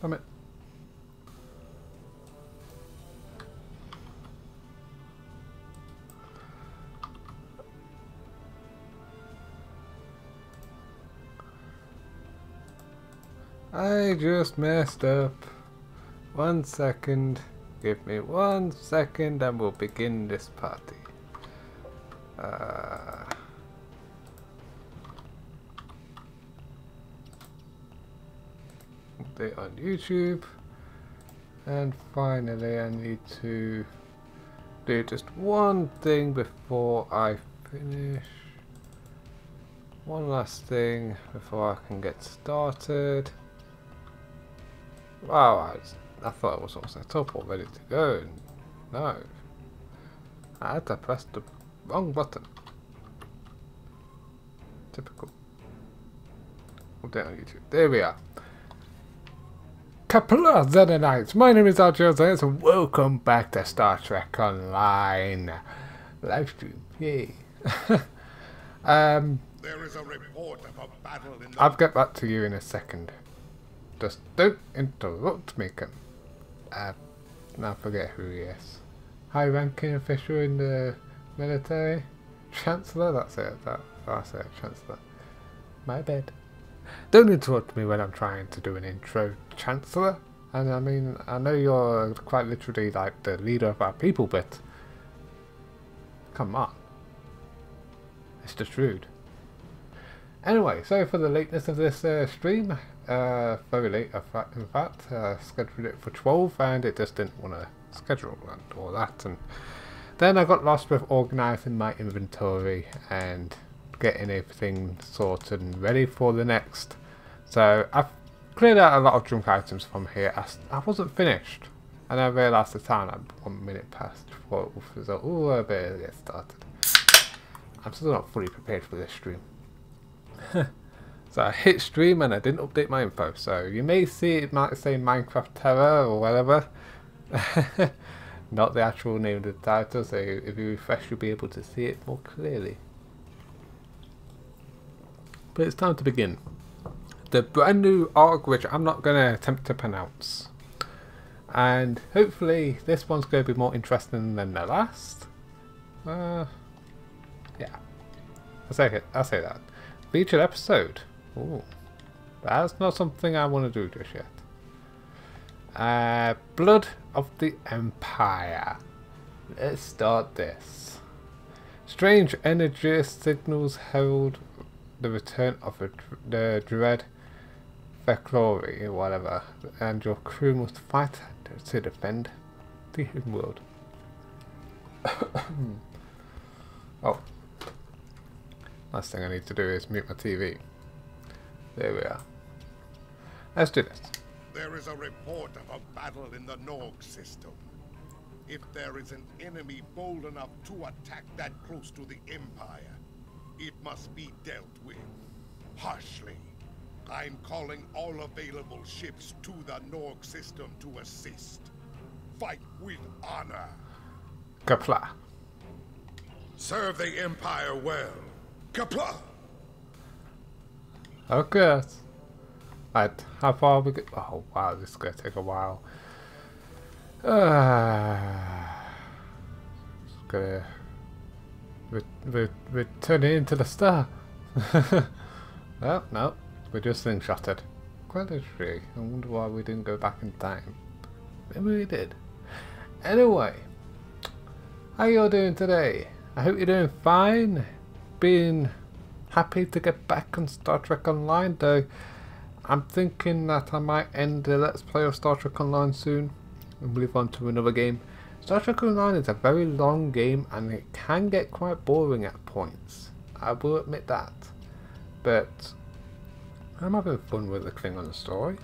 Damn it. I just messed up. 1 second. Give me 1 second and we'll begin this party. Update on YouTube. And finally I need to do just one thing before I finish. One last thing before I can get started. Wow, I thought it was all set up or ready to go. No. I had to press the wrong button. Typical. Update on YouTube. There we are. Kapla Zenanites. My name is Archie and welcome back to Star Trek Online. Livestream. Yay. There is a report of a battle in the... I'll get back to you in a second. Just don't interrupt me, Kim. Now forget who he is. High-ranking official in the military? Chancellor? That's it. That's it. Chancellor. My bad. Don't interrupt me when I'm trying to do an intro, Chancellor. And I mean, I know you're quite literally like the leader of our people, but... come on. It's just rude. Anyway, sorry for the lateness of this stream. Very late, in fact. Scheduled it for 12 and it just didn't want to schedule and all that. And then I got lost with organising my inventory and getting everything sorted and ready for the next. So I've cleared out a lot of junk items from here. I wasn't finished. And I realised the time at 1 minute past 12. So, ooh, I better get started. I'm still not fully prepared for this stream. So I hit stream and I didn't update my info, so you may see it might say Minecraft Terror or whatever. Not the actual name of the title, so if you refresh you'll be able to see it more clearly. But it's time to begin. The brand new arc, which I'm not going to attempt to pronounce. And hopefully this one's going to be more interesting than the last. Yeah. I'll say that. Featured episode. Ooh, that's not something I want to do just yet. Blood of the Empire. Let's start this. Strange energy signals herald the return of the dread Fek'lhri or whatever, and your crew must fight to defend the hidden world. Oh. Last thing I need to do is mute my TV. There we are. Let's do this. There is a report of a battle in the Norg system. If there is an enemy bold enough to attack that close to the Empire, it must be dealt with harshly. I'm calling all available ships to the Norg system to assist. Fight with honor. Kapla. Serve the Empire well. Kapla! Okay. Right, how far we get? Oh wow, this is gonna take a while. It's gonna return it into the star. Oh no, we're just slingshotted. Fek'lhri. I wonder why we didn't go back in time. Maybe we did. Anyway, how y'all doing today? I hope you're doing fine. Being happy to get back on Star Trek Online, though I'm thinking that I might end the Let's Play of Star Trek Online soon and move on to another game. Star Trek Online is a very long game and it can get quite boring at points. I will admit that. But I'm having fun with the Klingon story.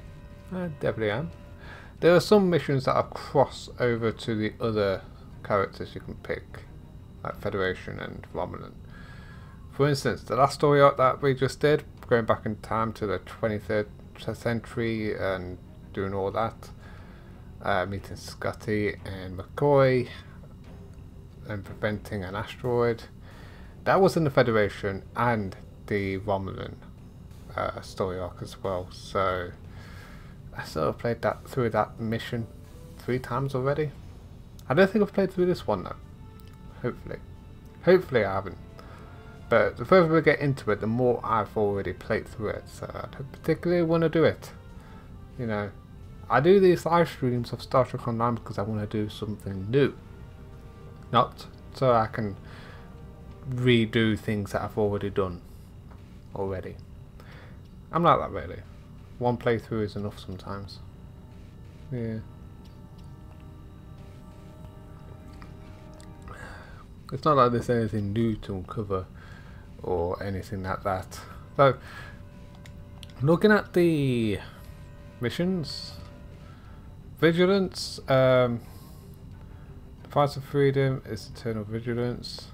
I definitely am. There are some missions that are cross over to the other characters you can pick, like Federation and Romulan. For instance, the last story arc that we just did, going back in time to the 23rd century and doing all that, meeting Scotty and McCoy and preventing an asteroid, that was in the Federation and the Romulan story arc as well. So I sort of played that through that mission 3 times already. I don't think I've played through this one though. Hopefully. Hopefully I haven't. But the further we get into it, the more I've already played through it. So I don't particularly want to do it. You know, I do these live streams of Star Trek Online because I want to do something new. Not so I can redo things that I've already done already. I'm like that really. One playthrough is enough sometimes. Yeah. It's not like there's anything new to uncover or anything like that. So, looking at the missions, Vigilance, Fight of Freedom is Eternal Vigilance.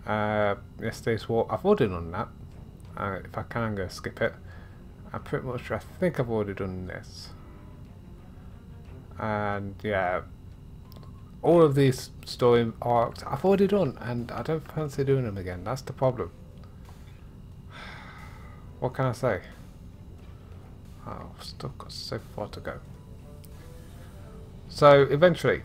Yesterday's War, I've already done that. If I can, I'm going to skip it. I think I've already done this. And yeah, all of these story arcs I've already done, and I don't fancy doing them again. That's the problem. What can I say? Oh, I've still got so far to go. So eventually,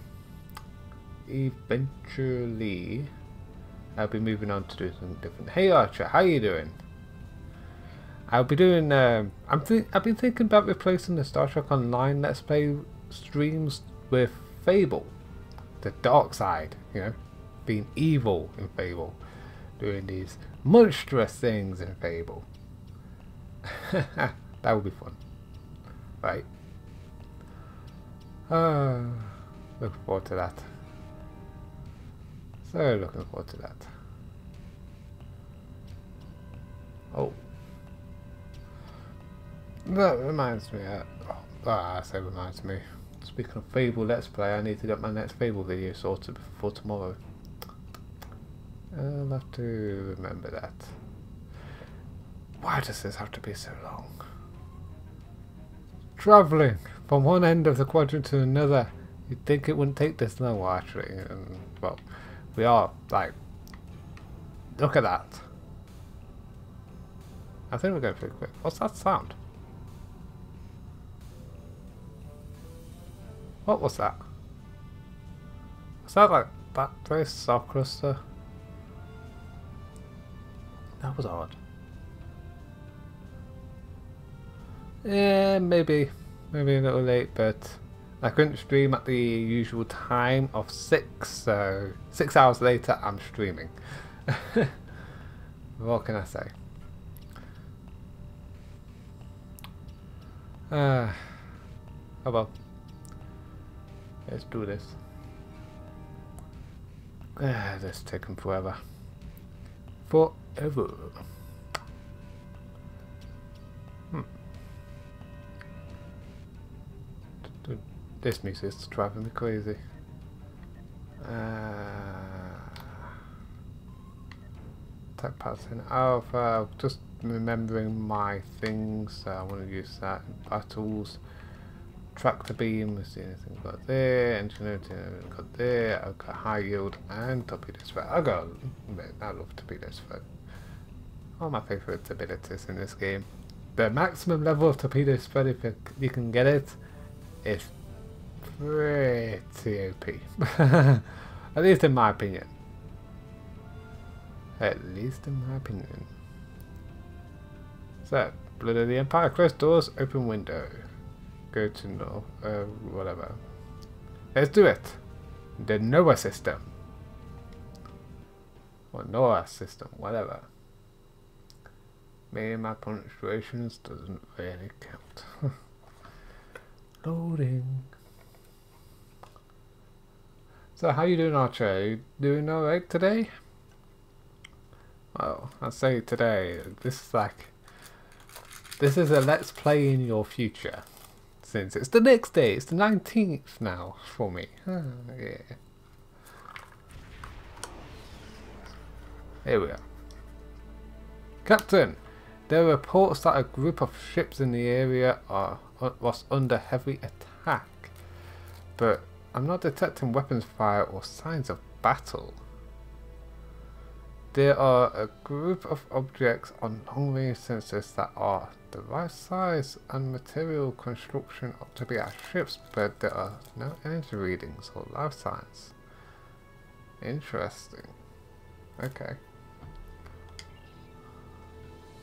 I'll be moving on to do something different. Hey Archer, how you doing? I'll be doing. I've been thinking about replacing the Star Trek Online Let's Play streams with Fable, the dark side. You know, being evil in Fable, doing these monstrous things in Fable. That would be fun, right? Looking forward to that. So looking forward to that. Oh. That reminds me, I say reminds me. Speaking of Fable Let's Play, I need to get my next Fable video sorted before tomorrow. I'll have to remember that. Why does this have to be so long? Travelling from one end of the quadrant to another. You'd think it wouldn't take this long, actually. Well, we are, like, look at that. I think we're going pretty quick. What's that sound? What was that? Was that like that very star cluster? That was odd. Yeah, maybe a little late, but I couldn't stream at the usual time of 6, so 6 hours later I'm streaming. What can I say? Oh well. Let's do this. This is taking forever. Forever. This music is driving me crazy. Tech pattern. Oh, just remembering my things. I want to use that in battles. Tractor beam, let's see anything we've got there, ingenuity we've got there, I've got high yield and torpedo spread. I love torpedo spread. All my favourite abilities in this game. The maximum level of torpedo spread, if you can get it, is pretty OP. At least in my opinion. At least in my opinion. So, Blood of the Empire, close doors, open window. Go to no, whatever. Let's do it. The Noah system. Or Noah system, whatever. Me and my punctuations doesn't really count. Loading. So how you doing, Archer? Are you doing alright today? Well, I say today, this is a let's play in your future. Since it's the next day, it's the 19th now for me. Oh, yeah. Here we are. Captain, there are reports that a group of ships in the area was under heavy attack, but I'm not detecting weapons fire or signs of battle. There are a group of objects on long-range sensors that are the right size and material construction up to be our ships, but there are no energy readings or life signs. Interesting. Okay.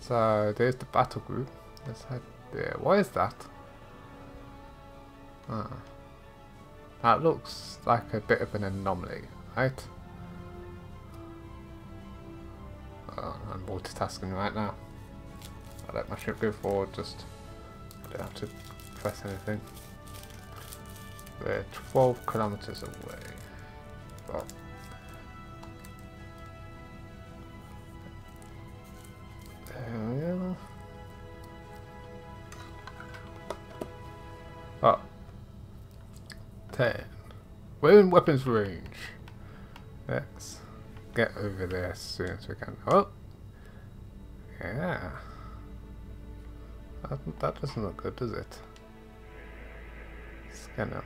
So there's the battle group. Let's head there. What is that? Ah. That looks like a bit of an anomaly, right? Oh, I'm multitasking right now. I let my ship go forward, just I don't have to press anything. We're 12 kilometers away. Well, there we are. Oh. 10. We're in weapons range. Let's get over there as soon as we can. Oh! Yeah. That doesn't look good, does it? Scanner.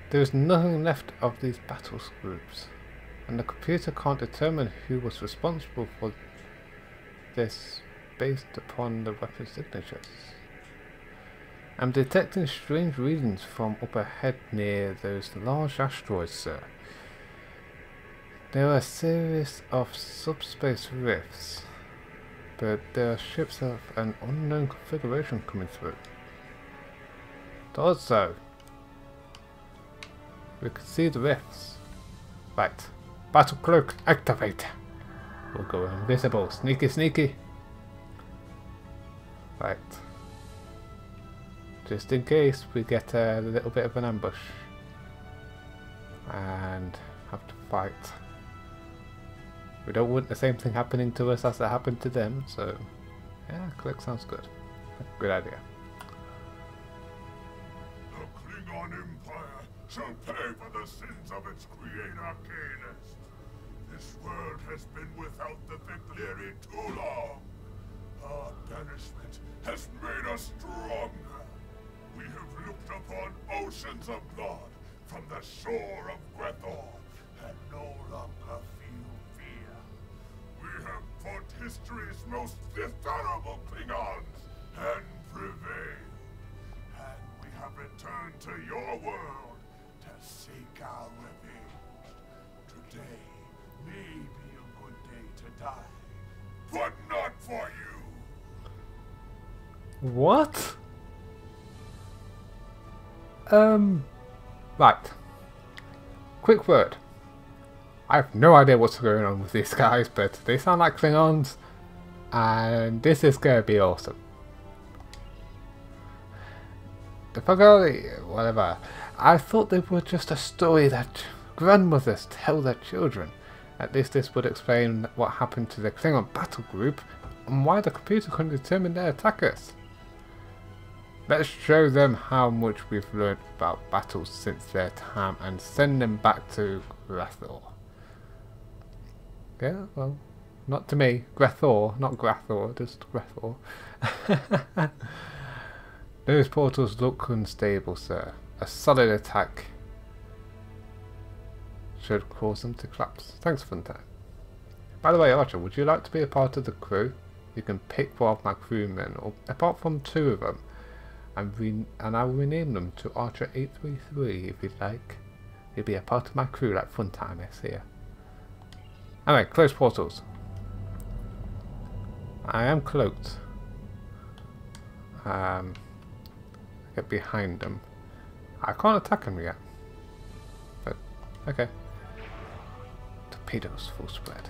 There is nothing left of these battle groups, and the computer can't determine who was responsible for this based upon the weapon signatures. I'm detecting strange readings from up ahead near those large asteroids, sir. There are a series of subspace rifts, but there are ships of an unknown configuration coming through. Thought so. We can see the rifts. Right. Battle cloak activate. We'll go invisible. Sneaky, sneaky. Right. Just in case we get a little bit of an ambush and have to fight. We don't want the same thing happening to us as it happened to them, so yeah, click sounds good. Good idea. The Klingon Empire shall pay for the sins of its creator, Canis. This world has been without the Fek'lhri too long. Our banishment has made us stronger. We have looked upon oceans of blood from the shore of Grethor and no longer feel fear. We have fought history's most dishonorable Klingons and prevailed. And we have returned to your world to seek our revenge. Today may be a good day to die, but not for you. What? Right. Quick word. I have no idea what's going on with these guys, but they sound like Klingons, and this is gonna be awesome. The Fek'lhri, whatever. I thought they were just a story that grandmothers tell their children. At least this would explain what happened to the Klingon battle group and why the computer couldn't determine their attackers. Let's show them how much we've learned about battles since their time and send them back to Grethor. Yeah, well, not to me. Grethor, not Grethor, just Grethor. Those portals look unstable, sir. A solid attack should cause them to collapse. Thanks, Funtime. By the way, Archer, would you like to be a part of the crew? You can pick one of my crewmen, or apart from two of them, and I will rename them to Archer 833 if you'd like. You'll be a part of my crew like Funtime is here. Anyway, close portals. I am cloaked. Get behind them. I can't attack them yet. But, okay. Torpedoes full spread.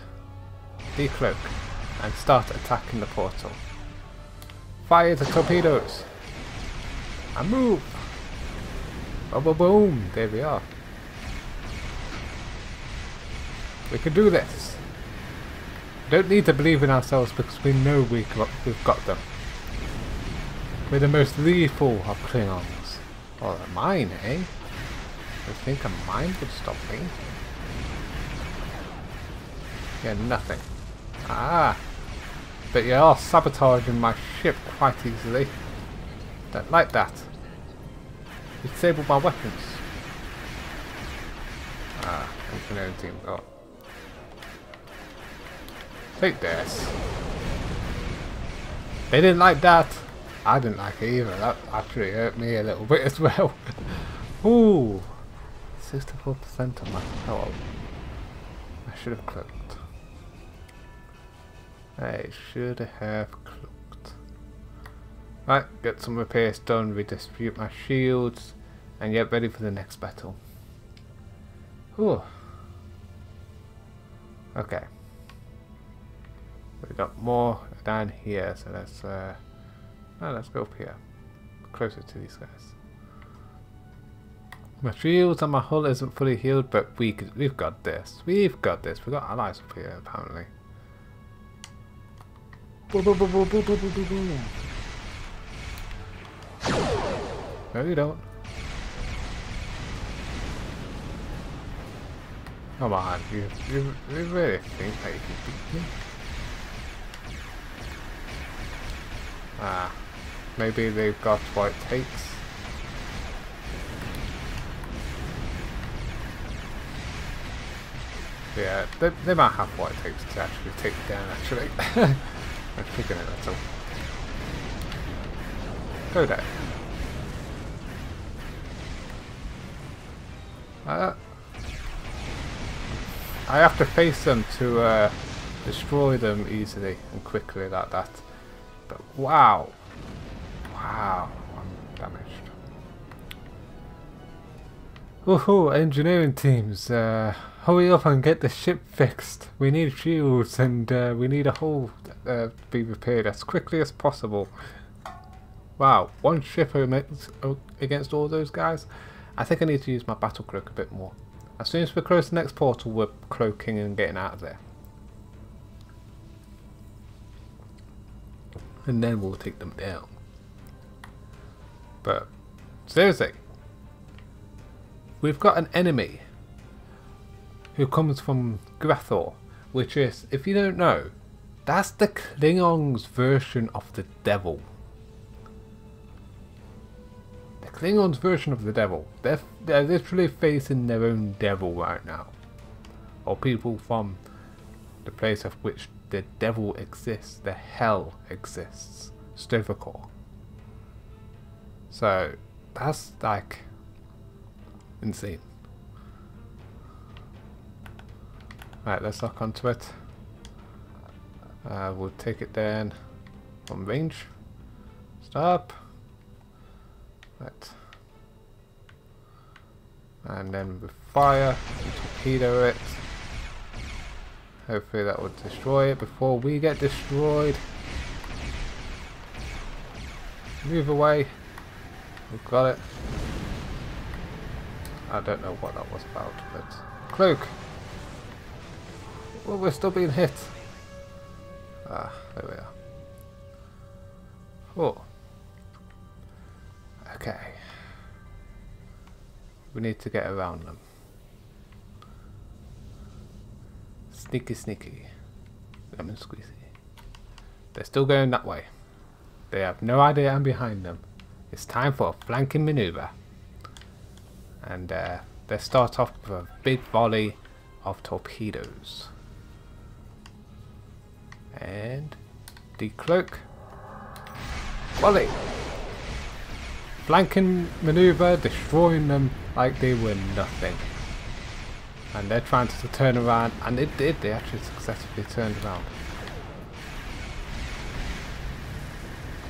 Decloak and start attacking the portal. Fire the torpedoes! And move! Boom, boom, boom! There we are. We can do this. We don't need to believe in ourselves because we know we've got them. We're the most lethal of Klingons. Oh, a mine, eh? You think a mine would stop me? Yeah, nothing. Ah! But you are sabotaging my ship quite easily. Don't like that. You disabled my weapons. Ah, engineering team. Oh. Take this. They didn't like that. I didn't like it either. That actually hurt me a little bit as well. Ooh. 64% of my health. I should have cloaked. I should have cloaked. Right, get some repairs done, redistribute my shields, and get ready for the next battle. Ooh. Okay. We got more down here, so let's go up here, closer to these guys. My shields and my hull isn't fully healed, but we've got this. We've got this. We've got allies up here apparently. Boom, boom, boom, boom, boom, boom, boom, boom. No, you don't. Come on, you really think that you can beat me? Ah, maybe they've got what it takes. Yeah, they might have what it takes to actually take it down, actually. I'm thinking it, that's all. Go there. I have to face them to destroy them easily and quickly like that. But wow. Wow, I'm damaged. Woohoo, engineering teams, hurry up and get the ship fixed. We need shields and we need a hull to be repaired as quickly as possible. Wow, one ship against all those guys? I think I need to use my battle cloak a bit more. As soon as we're close to the next portal, we're cloaking and getting out of there. And then we'll take them down. But, seriously, we've got an enemy who comes from Grathor, which is, if you don't know, that's the Klingons' version of the devil. The Klingons' version of the devil. They're literally facing their own devil right now. Or people from the place of which the devil exists, the hell exists. Stovacor. So, that's like insane. Right, let's lock onto it. We'll take it down from range. Stop. Right. And then with fire, we torpedo it. Hopefully that will destroy it before we get destroyed. Move away. We've got it. I don't know what that was about, but cloak. Well, we're still being hit. Ah, there we are. Oh. Okay. We need to get around them. Sneaky, sneaky. Lemon squeezy. They're still going that way. They have no idea I'm behind them. It's time for a flanking maneuver. And they start off with a big volley of torpedoes. And decloak. Volley! Flanking maneuver, destroying them like they were nothing. And they're trying to turn around, and it did, they actually successfully turned around.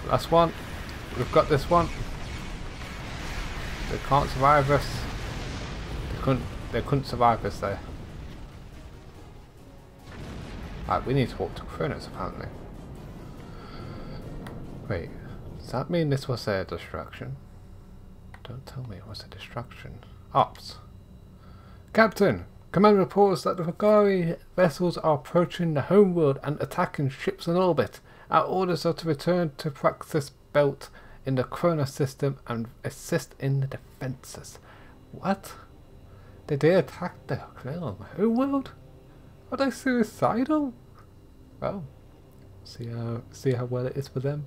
Last one. We've got this one. They can't survive us. They couldn't survive us there. Right, we need to walk to Kronos apparently. Wait, does that mean this was a distraction? Don't tell me it was a distraction. Ops. Captain, command reports that the Fek'lhri vessels are approaching the homeworld and attacking ships in orbit. Our orders are to return to Praxis Belt in the Kronos system and assist in the defences. What? Did they attack the Klingon homeworld? Are they suicidal? Well, see how well it is for them.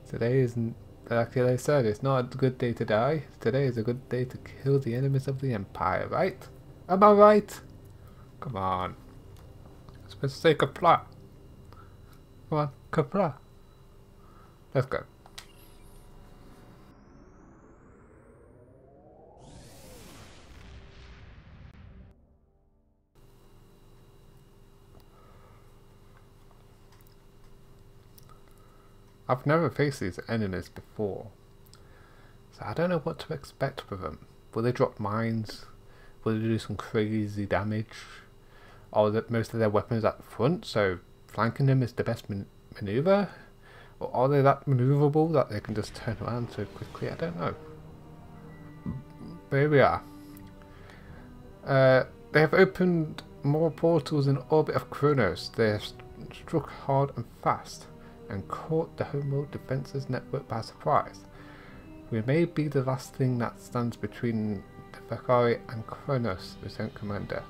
Today isn't, like they said, it's not a good day to die. Today is a good day to kill the enemies of the Empire, right? Am I right? Come on. It's for the sake of plot. Come on, Kapla. Let's go. I've never faced these enemies before, so I don't know what to expect with them. Will they drop mines? Will they do some crazy damage? Or that most of their weapons at the front, so flanking them is the best maneuver? Or are they that maneuverable that they can just turn around so quickly? I don't know. But here we are. They have opened more portals in orbit of Kronos. They have struck hard and fast and caught the homeworld defences network by surprise. We may be the last thing that stands between the Fek'lhri and Kronos, Lieutenant Commander.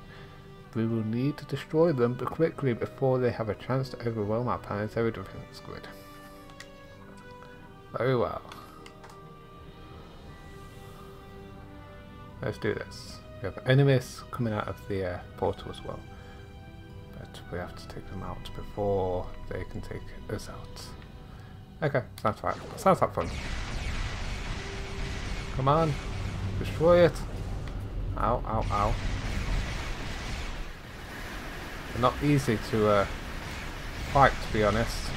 We will need to destroy them quickly before they have a chance to overwhelm our planetary defense grid. Very well. Let's do this. We have enemies coming out of the portal as well. But we have to take them out before they can take us out. Okay, sounds fine. Sounds like fun. Come on, destroy it. Ow, ow, ow. They're not easy to fight, to be honest.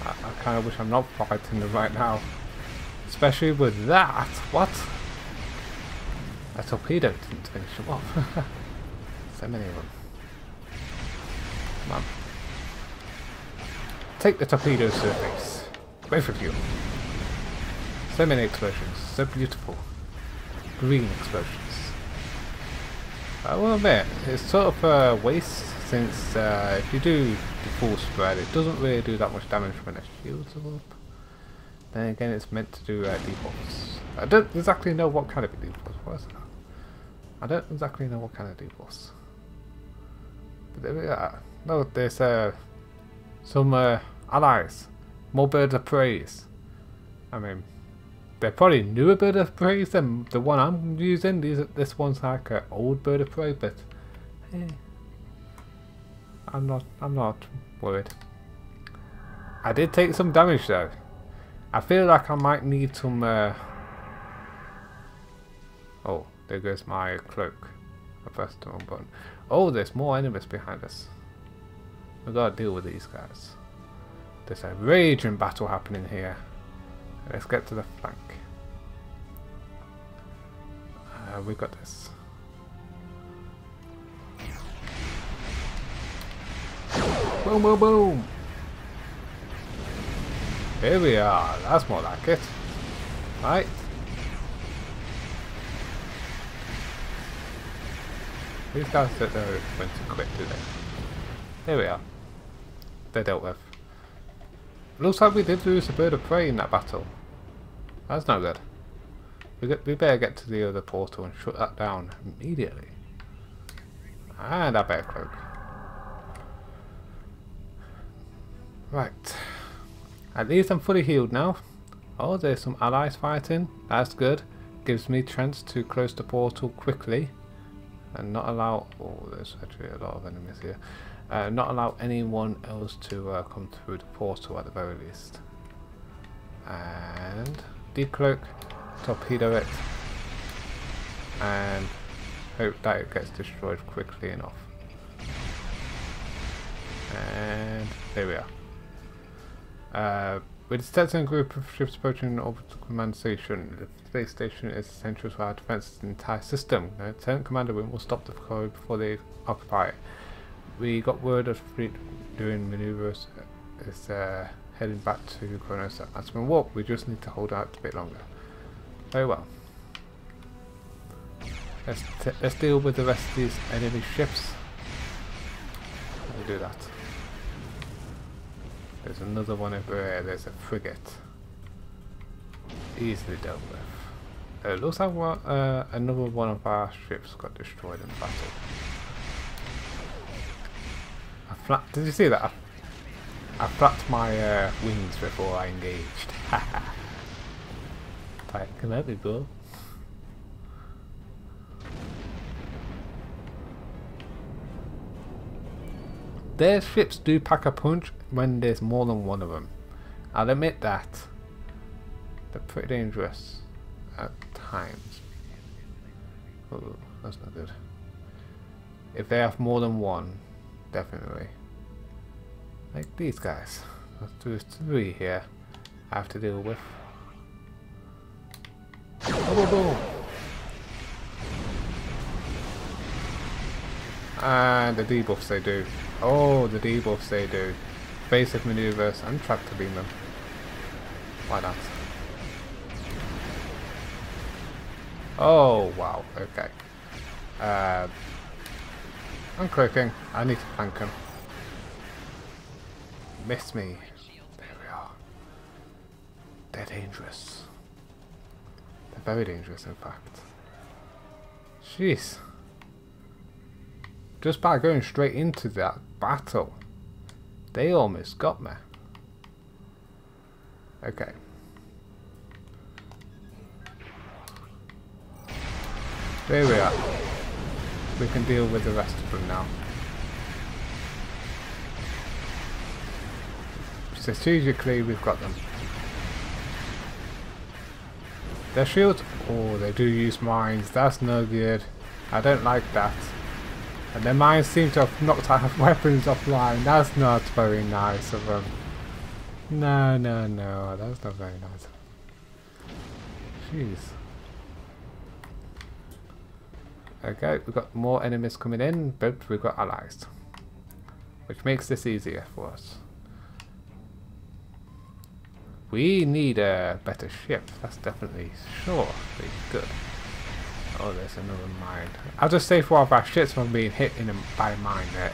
I kind of wish I'm not fighting them right now. Especially with that. What? A torpedo didn't finish them off. So many of them. Come on. Take the torpedoes to the face. Both of you. So many explosions. So beautiful. Green explosions. I will admit, it's sort of a waste since if you do the full spread, it doesn't really do that much damage when the shields are up. Then again, it's meant to do debuffs. I don't exactly know what kind of debuffs was that. I don't exactly know what kind of debuffs. But there we are. No, there's some allies. More birds of prey. I mean, they're probably newer bird of prey than the one I'm using. This one's like an old bird of prey, but I'm not worried. I did take some damage though. I feel like I might need some. Oh, there goes my cloak. I pressed the wrong button. Oh, there's more enemies behind us. We gotta deal with these guys. There's a raging battle happening here. Let's get to the flank. We got this. Boom, boom, boom! Here we are. That's more like it. Right. These guys don't know when to quit, do they? Here we are. They're dealt with. Looks like we did lose a bird of prey in that battle. That's not good. We better get to the other portal and shut that down immediately. And our bear cloak. Right. At least I'm fully healed now. Oh, there's some allies fighting. That's good. Gives me chance to close the portal quickly. And not allow... Oh, there's actually a lot of enemies here. Not allow anyone else to come through the portal at the very least. And decloak, torpedo it, and hope that it gets destroyed quickly enough. And there we are. We're detecting a group of ships approaching an orbital command station. The space station is essential to our defense of the entire system. The Lieutenant Commander will stop the code before they occupy it. We got word of fleet doing maneuvers. It's heading back to Kronos at maximum warp. We just need to hold out a bit longer. Very well. Let's deal with the rest of these enemy ships. We'll do that. There's another one over there. There's a frigate. Easily dealt with. It looks like another one of our ships got destroyed in battle. Did you see that? I flapped my wings before I engaged. Right, come at me, bro. Their ships do pack a punch when there's more than one of them. I'll admit that. They're pretty dangerous at times. Oh, that's not good. If they have more than one, definitely. Like these guys. There's 3 here I have to deal with. Oh, boom. And the debuffs they do. Oh, the debuffs they do. Basic maneuvers and tractor beam them. Why not? Oh, wow. Okay. I'm clicking. I need to flank him. Miss me. There we are. They're dangerous. They're very dangerous, in fact. Jeez. Just by going straight into that battle, they almost got me. Okay. There we are. We can deal with the rest of them now. Strategically, we've got them. Their shields, oh, they do use mines. That's no good. I don't like that. And their mines seem to have knocked our weapons offline. That's not very nice of them. No, no, no. That's not very nice. Jeez. Okay, we've got more enemies coming in, but we've got allies. Which makes this easier for us. We need a better ship. That's definitely sure be good. Oh, there's another mine. I'll just save one of our ships from being hit by a mine there.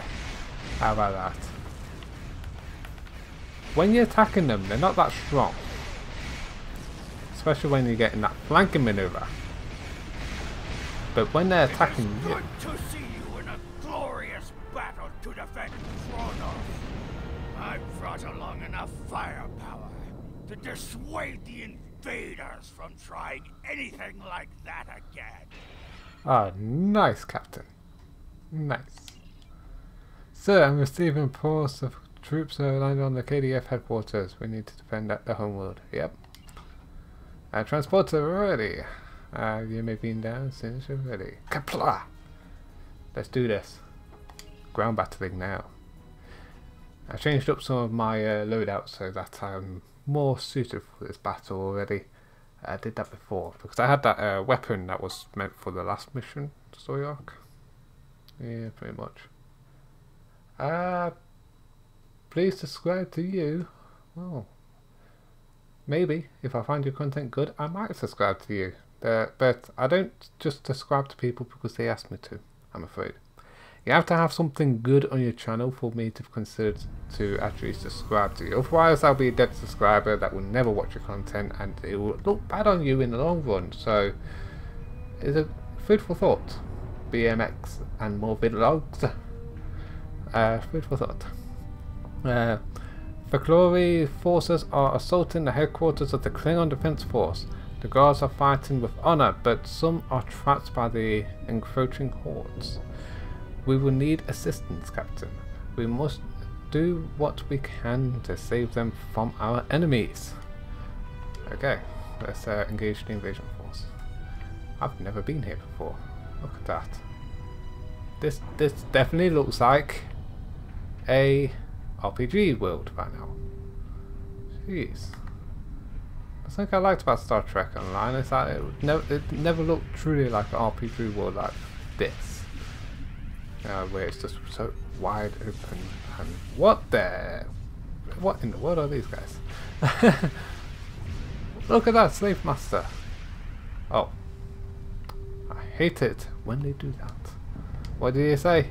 How about that? When you're attacking them, they're not that strong. Especially when you're getting that flanking maneuver. But when they're attacking you... Good to see you in a glorious battle to defend Kronos. I've brought along enough firepower to dissuade the invaders from trying anything like that again. Ah, nice, Captain. Nice. Sir, I'm receiving reports of troops landed on the KDF headquarters. We need to defend the homeworld. Yep. Transporter ready. You may be down as soon as you're ready. Kapla! Let's do this. Ground battling now. I changed up some of my loadout so that I'm more suited for this battle already. I did that before because I had that weapon that was meant for the last mission story arc. Yeah, pretty much. Please subscribe to you. Well, maybe if I find your content good, I might subscribe to you. But I don't just subscribe to people because they ask me to, I'm afraid. You have to have something good on your channel for me to consider to actually subscribe to you. Otherwise, I'll be a dead subscriber that will never watch your content and it will look bad on you in the long run. So, it's a food for thought. BMX and more vlogs. Food for thought. Fek'lhri forces are assaulting the headquarters of the Klingon Defense Force. The guards are fighting with honor, but some are trapped by the encroaching hordes. We will need assistance, Captain. We must do what we can to save them from our enemies. Okay, let's engage the invasion force. I've never been here before. Look at that. This definitely looks like a RPG world by now. Jeez. The thing I liked about Star Trek Online is that it never looked truly like an RPG world like this. Where it's just so wide open and what in the world are these guys? Look at that slave master. Oh, I hate it when they do that. What did he say?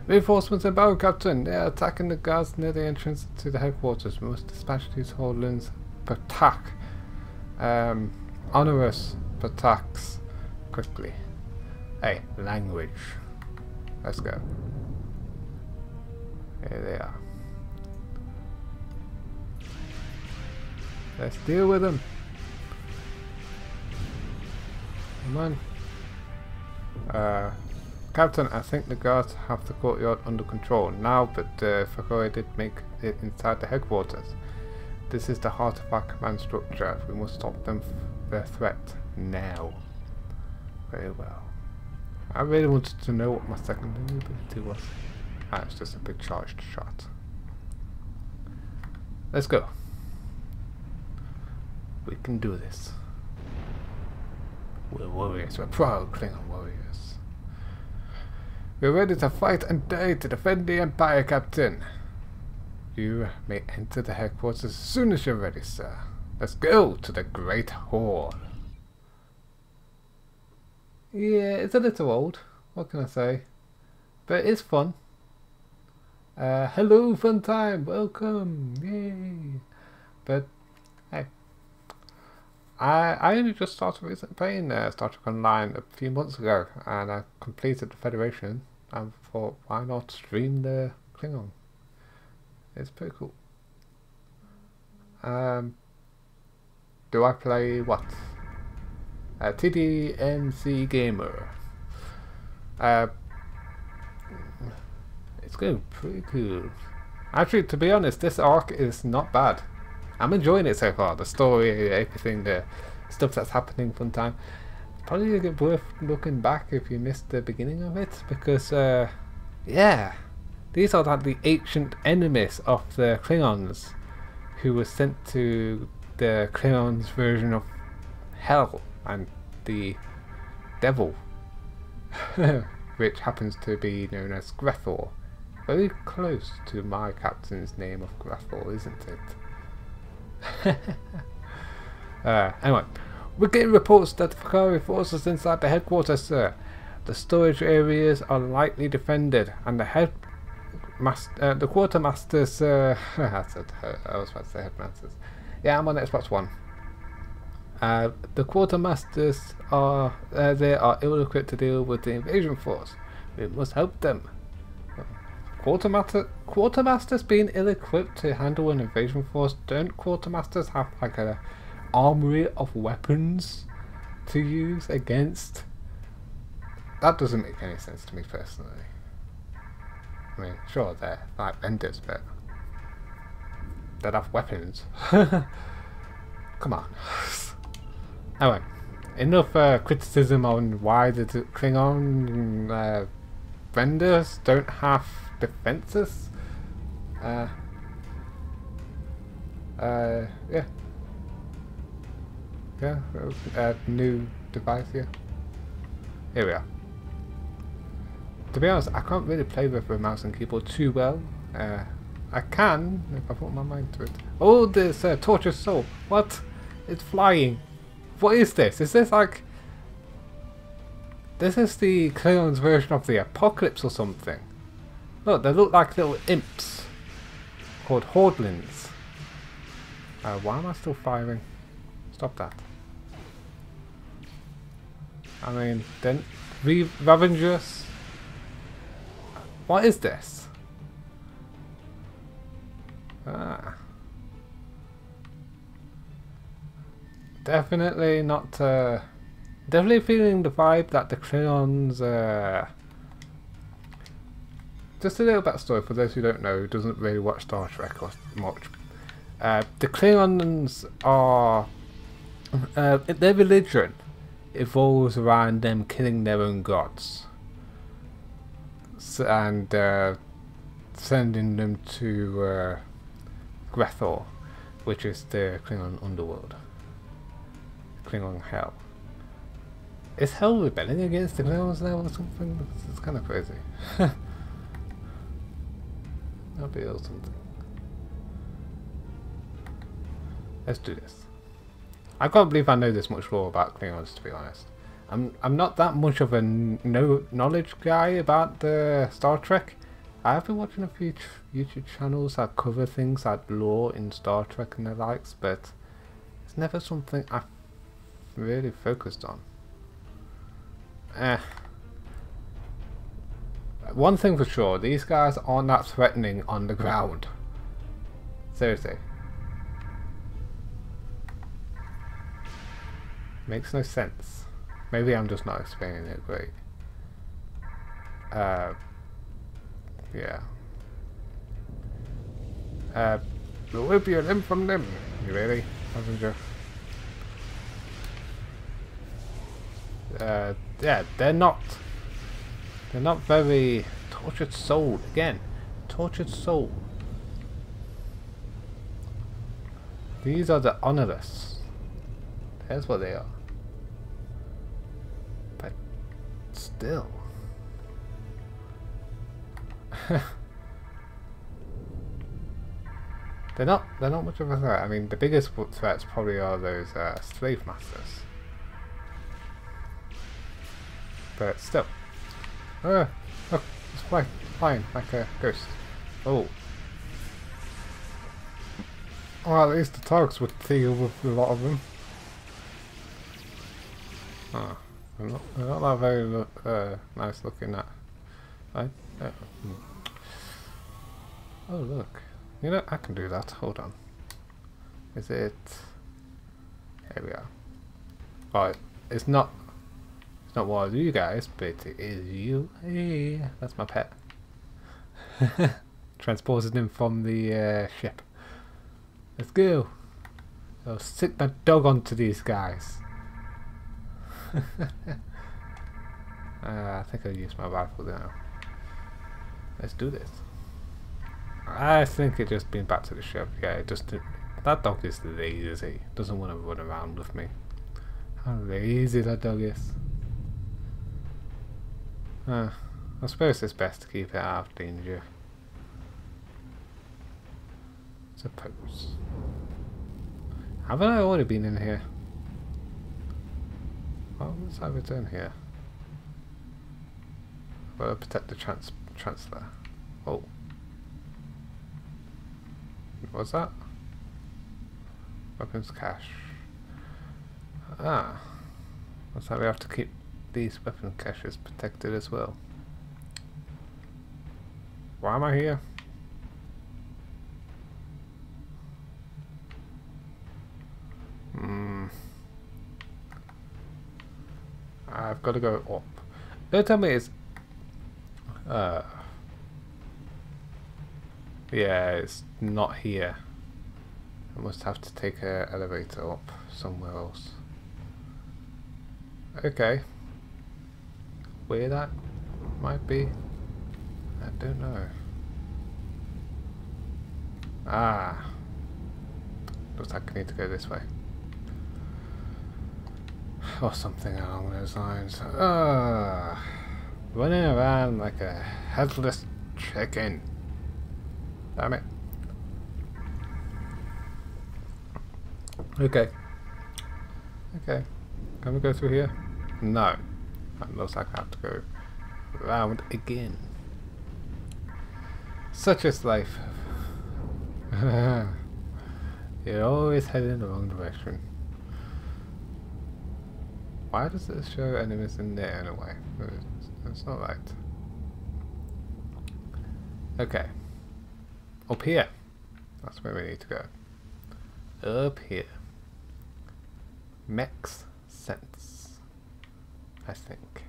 Reinforcements inbound, Captain. They are attacking the guards near the entrance to the headquarters. We must dispatch these hordelings per attack. Onerous attacks quickly. Hey, language. Let's go. Here they are. Let's deal with them. Come on. Captain, I think the guards have the courtyard under control now, but Fek'lhri did make it inside the headquarters. This is the heart of our command structure. We must stop them their threat now. Very well. I really wanted to know what my second ability was. Ah, it's just a big charged shot. Let's go. We can do this. We're warriors. We're proud Klingon warriors. We're ready to fight and die to defend the Empire, Captain. You may enter the headquarters as soon as you're ready, sir. Let's go to the Great Hall. Yeah, it's a little old. What can I say? But it's fun. Hello, fun time. Welcome. Yay. But, hey. I only just started playing Star Trek Online a few months ago, and I completed the Federation, and thought, why not stream the Klingon? It's pretty cool. Do I play what? TDMC Gamer. It's going pretty cool. Actually, to be honest, this arc is not bad. I'm enjoying it so far. The story, everything, the stuff that's happening fun time. Probably worth looking back if you missed the beginning of it, because yeah, these are like the ancient enemies of the Klingons, who were sent to the Klingons' version of hell and the devil, which happens to be known as Grethor. Very close to my captain's name of Grethor, isn't it? Anyway, we're getting reports that the Fek'lhri forces inside the headquarters, sir. The storage areas are lightly defended, and the quartermasters. I was about to say headmasters. Yeah, I'm on Xbox One. The quartermasters are they are ill-equipped to deal with the invasion force. We must help them. Quartermasters being ill-equipped to handle an invasion force? Don't quartermasters have like a armory of weapons to use against? That doesn't make any sense to me personally. I mean, sure, they're like vendors, but they'd have weapons. Come on. Anyway, enough criticism on why the Klingon vendors don't have defenses. Yeah. Yeah, new device here. Here we are. To be honest, I can't really play with the mouse and keyboard too well. I can, if I put my mind to it. Oh, this tortured soul. What? It's flying. What is this? Is this like... This is the Klingons' version of the apocalypse or something. Look, they look like little imps. Called Hordlings. Why am I still firing? Stop that. I mean, then... Ravengers? What is this? Definitely not... definitely feeling the vibe that the Klingons... just a little backstory for those who don't know, who doesn't really watch Star Trek or much. The Klingons are... their religion evolves around them killing their own gods. And sending them to Grethor, which is the Klingon underworld. Klingon hell. Is hell rebelling against the Klingons now or something? It's kind of crazy. That'll be awesome. Let's do this. I can't believe I know this much more about Klingons, to be honest. I'm not that much of a knowledge guy about the Star Trek. I've been watching a few YouTube channels that cover things like lore in Star Trek and the likes, but it's never something I've really focused on. One thing for sure, these guys aren't that threatening on the ground. Seriously. Makes no sense. Maybe I'm just not explaining it great. Yeah. Rip your limb from limb. You really, passenger? Yeah, they're not very tortured soul. Again, tortured soul. These are the honorless. That's what they are. But still. They're not much of a threat. I mean, the biggest threats probably are those slave masters. But still. Look, it's flying like a ghost. Oh. Well, at least the targets would deal with a lot of them. Oh, they're not that very nice looking at. Right? Oh, look. You know, I can do that. Hold on. Is it... Here we are. Oh, it's not one of you guys, but it is you. Hey, that's my pet. Transported him from the ship. Let's go. I'll stick my dog onto these guys. I think I'll use my rifle now. Let's do this. I think it just been back to the ship. Yeah, it just that dog is lazy. Doesn't want to run around with me. How lazy that dog is. I suppose it's best to keep it out of danger. Suppose. Haven't I already been in here? What was I return here? Well, protect the chancellor. Oh. What's that? Weapons cache. Ah. Looks like we have to keep these weapon caches protected as well. Why am I here? I've got to go up. Don't tell me it's yeah, it's not here. I must have to take an elevator up somewhere else. Okay. Where that might be, I don't know. Ah. Looks like I need to go this way. Or something along those lines. Running around like a headless chicken. Damn it. Okay. Okay. Can we go through here? No. That looks like I have to go around again. Such is life. You're always heading in the wrong direction. Why does it show enemies in there in a way? It's not right. Okay. Up here. That's where we need to go. Up here. Makes sense. I think.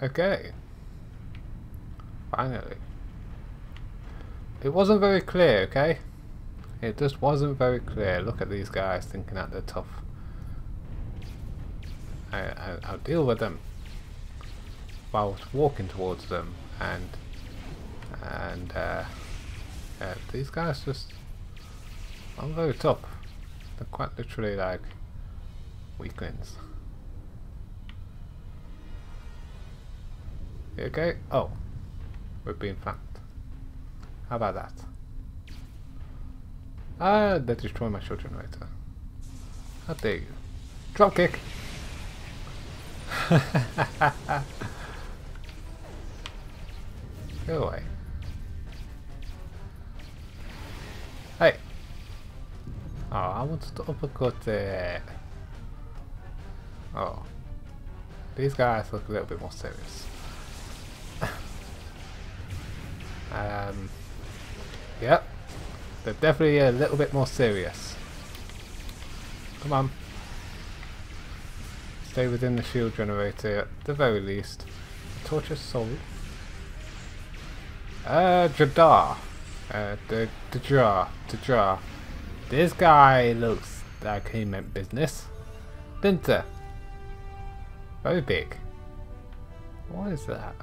Okay. Finally. It wasn't very clear, okay? It just wasn't very clear. Look at these guys thinking that they're tough. I'll deal with them while walking towards them, and these guys just aren't very tough. They're quite literally like weaklings. You okay? Oh, we're being flanked. How about that? Ah, they destroyed my shield generator. How dare you? Drop kick! Go away. Hey! Oh, I wanted to uppercut it. Oh. These guys look a little bit more serious. Yep. They're definitely a little bit more serious. Come on. Stay within the shield generator at the very least. Torture soul. Jadar. The jar. This guy looks like he meant business. Dinter. Very big. What is that?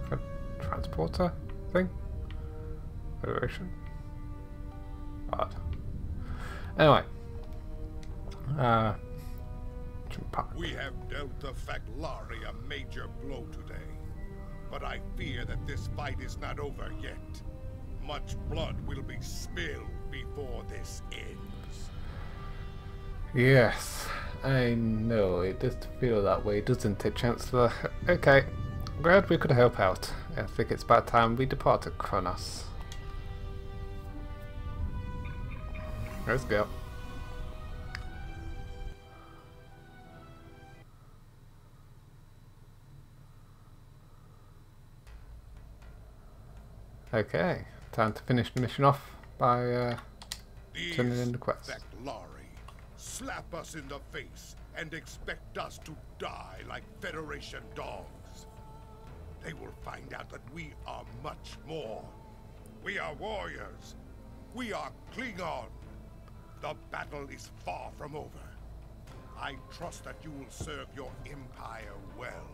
Like a transporter thing? Federation? Odd. Anyway. We have dealt the Fek'lhri a major blow today. But I fear that this fight is not over yet. Much blood will be spilled before this ends. Yes, I know. It does feel that way, doesn't it, Chancellor? Okay, glad we could help out. I think it's about time we departed Kronos. Let's go. Okay, time to finish the mission off by turning in the quest. Fek'lhri slap us in the face and expect us to die like Federation dogs. They will find out that we are much more. We are warriors. We are Klingon. The battle is far from over. I trust that you will serve your empire well.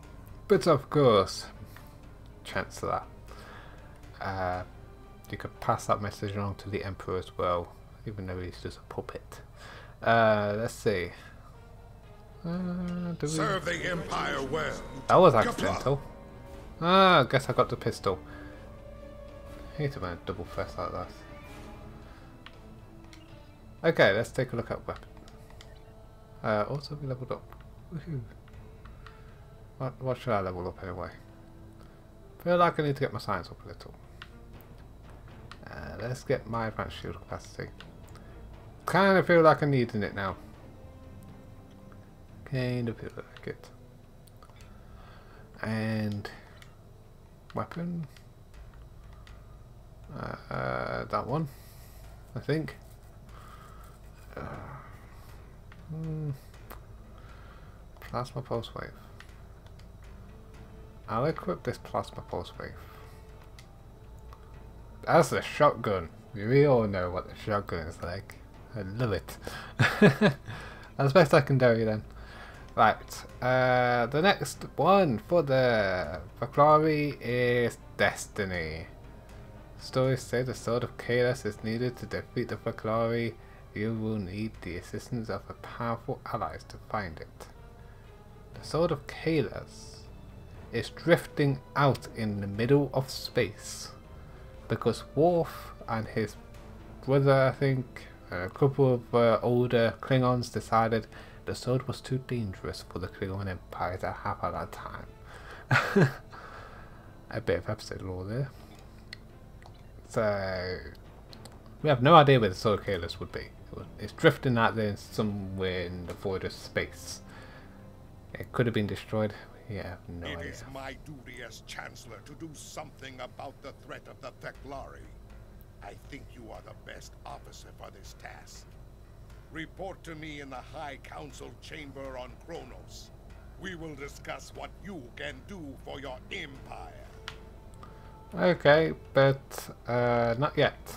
But of course, Chancellor. You could pass that message along to the Emperor as well, even though he's just a puppet. Let's see. Serve the Empire well. That was accidental. I guess I got the pistol. I hate it when I double press like that. Okay, let's take a look at weapon. Also we leveled up. Woohoo. What should I level up anyway? Feel like I need to get my science up a little. Let's get my advanced shield capacity. Kind of feel like I'm needing it now. Kind of feel like it. And weapon. That one, I think. Plasma pulse wave. I'll equip this plasma pulse wave. That's a shotgun. We all know what the shotgun is like. I love it. That's best I can do then. Right. The next one for the Fek'lhri is Destiny. Stories say the Sword of Chaos is needed to defeat the Fek'lhri. You will need the assistance of a powerful allies to find it. The Sword of Chaos is drifting out in the middle of space because Worf and his brother, I think, a couple of older Klingons decided the sword was too dangerous for the Klingon Empire to have at that time. A bit of episode lore there. So we have no idea where the Sword of Chaos would be. It's drifting out there somewhere in the void of space. It could have been destroyed. Yeah, I have no idea. It is my duty as Chancellor to do something about the threat of the Fek'lhri. I think you are the best officer for this task. Report to me in the High Council chamber on Kronos. We will discuss what you can do for your empire. Okay, but not yet.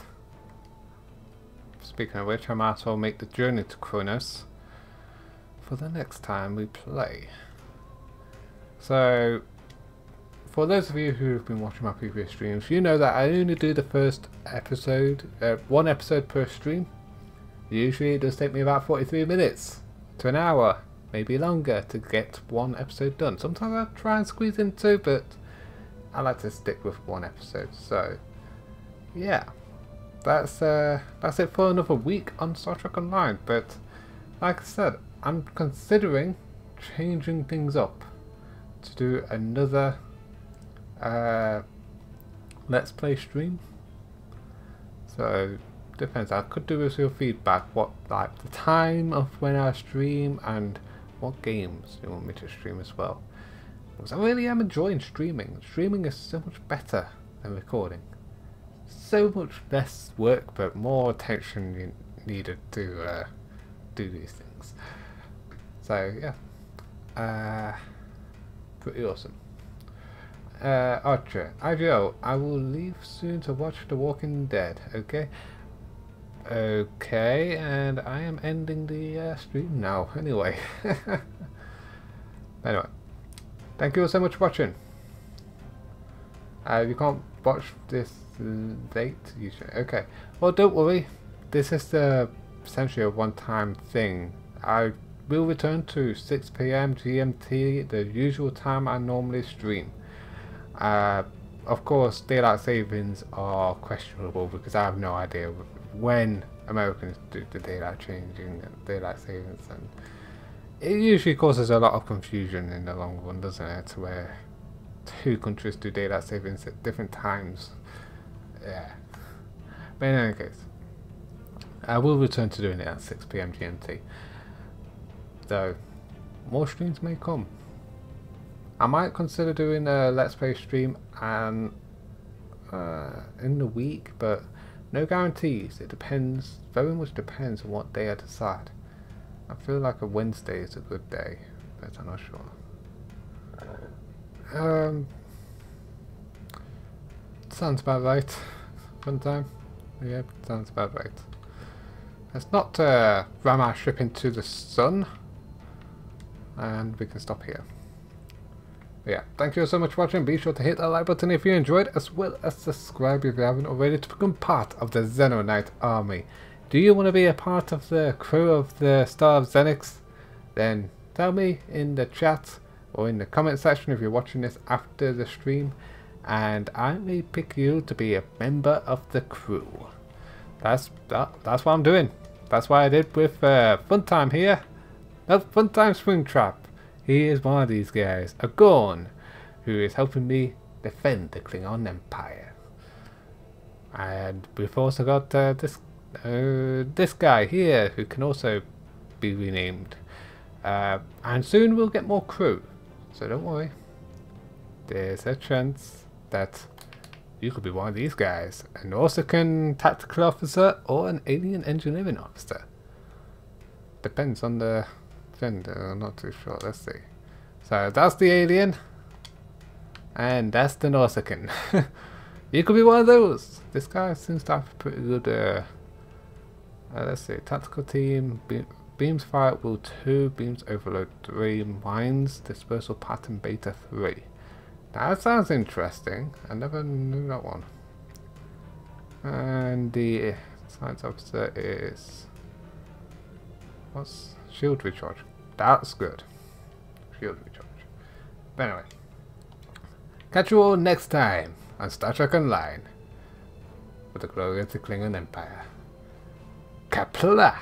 Speaking of which, I might as well make the journey to Kronos for the next time we play. So, for those of you who have been watching my previous streams, you know that I only do the first episode, one episode per stream. Usually it does take me about 43 minutes to an hour, maybe longer, to get one episode done. Sometimes I try and squeeze in two, but I like to stick with one episode. So, yeah, that's it for another week on Star Trek Online. But like I said, I'm considering changing things up to do another Let's Play stream. So depends. I could do with your feedback, what like the time of when I stream and what games you want me to stream as well. Because I really am enjoying streaming. Streaming is so much better than recording. So much less work, but more attention needed to do these things. So So yeah, pretty awesome. Archer, IGO, I will leave soon to watch The Walking Dead. Okay. Okay, and I am ending the stream now. Anyway. Anyway, thank you all so much for watching. You can't watch this late, you should. Okay. Well, don't worry. This is essentially a one-time thing. I will return to 6 PM GMT, the usual time I normally stream. Of course, daylight savings are questionable because I have no idea when Americans do the daylight changing and daylight savings, and it usually causes a lot of confusion in the long run, doesn't it? Where two countries do daylight savings at different times. Yeah. But in any case, I will return to doing it at 6 PM GMT. So, more streams may come. I might consider doing a Let's Play stream and in the week, but no guarantees. It depends, very much depends on what day I decide. I feel like a Wednesday is a good day, but I'm not sure. Sounds about right. Fun time. Yeah, sounds about right. Let's not ram our ship into the sun, and we can stop here. But yeah, thank you so much for watching. Be sure to hit that like button if you enjoyed, as well as subscribe if you haven't already to become part of the Xenonite army. Do you want to be a part of the crew of the Star of Xenix? Then tell me in the chat or in the comment section if you're watching this after the stream, and I may pick you to be a member of the crew. That's what I'm doing. That's what I did with Funtime here. No, Funtime Springtrap. He is one of these guys, a Gorn, who is helping me defend the Klingon Empire. And we've also got this guy here, who can also be renamed. And soon we'll get more crew, so don't worry. There's a chance that you could be one of these guys, an Orsican tactical officer or an alien engineering officer. Depends on the gender, I'm not too sure. Let's see. So that's the alien, and that's the Orsican. You could be one of those. This guy seems to have a pretty good. Let's see. Tactical team. Beams fire at will 2, beams overload 3, mines dispersal pattern beta 3. Now that sounds interesting. I never knew that one. And the science officer is what's shield recharge? That's good. Shield recharge. But anyway, catch you all next time on Star Trek Online with the glory of the Klingon Empire. Kapla!